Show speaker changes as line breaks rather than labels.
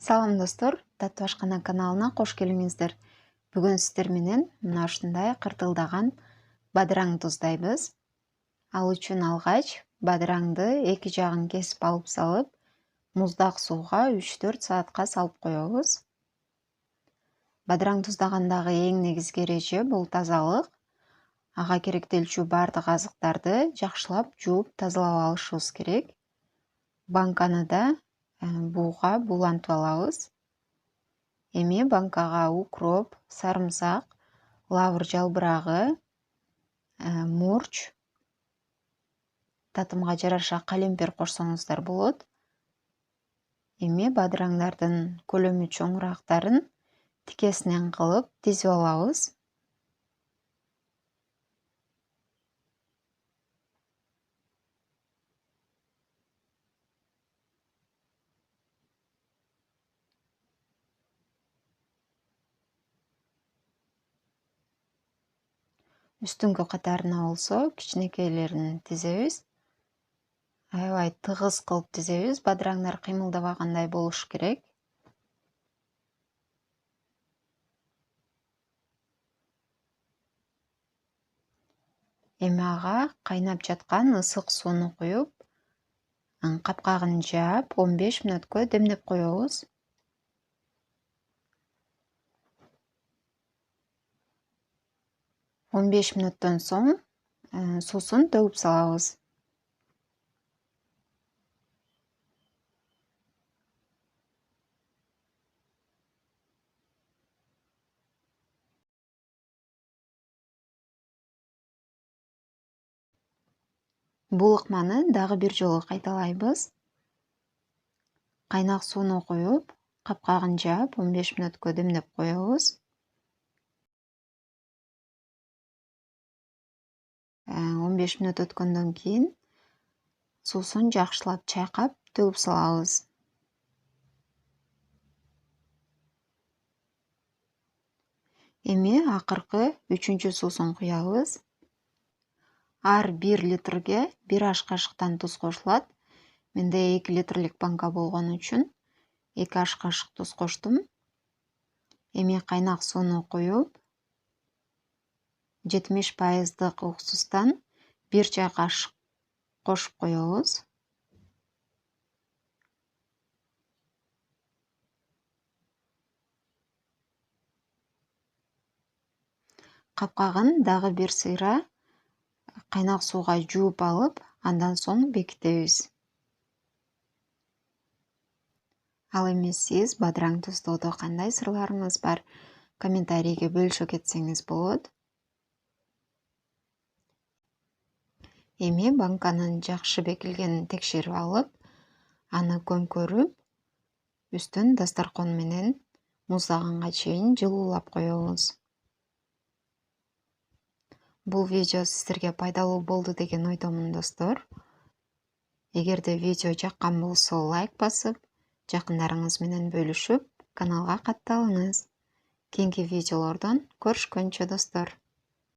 Салам достор, Таттуу ашкана каналына кош келиңиздер. Бүгүн сиздер менен мына ушундай кыртылдаган бадыраң туздайбыз. Ал үчүн алгач бадыраңды эки жагын кесип алып салып, муздак сууга 3-4 саатка салып коебуз. Бадыраң туздагандагы эң негизги эреже бул тазалык. Ага керектелчү бардык азыктарды жакшылап жууп тазалап алышыбыз керек. Банканы да бууга булантып алабыз. Эми банкага укроп, сарымсак, лавр жалбырагы, мурч, татымга жараша калемпир кошсоңуздар болот. Эми бадыраңдардын көлөмү чоңурактарын тикесинен кылып тизип алабыз. Үстүңкү катарына болсо кичинекейлерин тизебиз. Аябай тыгыз кылып тизебиз. Бадыраңдар кыймылдабагандай болуш керек. Эми ага кайнап жаткан ысык сууну куюп, капкагын жаап 15 мүнөткө демдеп коебуз. 15 мүнөттөн соң суусун төгүп салабыз. Бул ыкманы дагы бир жолу кайталайбыз. Кайнак сууну куюп, капкагын жаап 15 мүнөткө демдеп коебуз. 15 мүнөт өткөндөн кийин суусун жакшылап чайкап төгүп салабыз. Эми акыркы 3-чү суусун куябыз. Ар 1 литрге 1 аш кашыктан туз кошулат. Менде 2 литрлик банка болгон үчүн 2 аш кашык туз коштум. Эми кайнак сууну куюп, 70% уксустан 1 чай кашык кошуп коебуз. Капкагын дагы бир сыйра кайнак сууга жууп алып, андан соң бекитебиз. Ал эми сиз бадыраң туздоодо кандай сырларыңыз бар? Комментарийге бөлүшө кетсеңиз болот. Эми банканын жакшы бекилгенин текшерип алып, аны көмкөрүп, үстүн дасторкон менен муздаганга чейин жылуулап коебуз. Бул видео сиздерге пайдалуу болду деген ойдомун достор. Эгерде видео жаккан болсо лайк басып, жакындарыңыз менен бөлүшүп, каналга катталыңыз. Кийинки видеолордон көрүшкөнчө достор.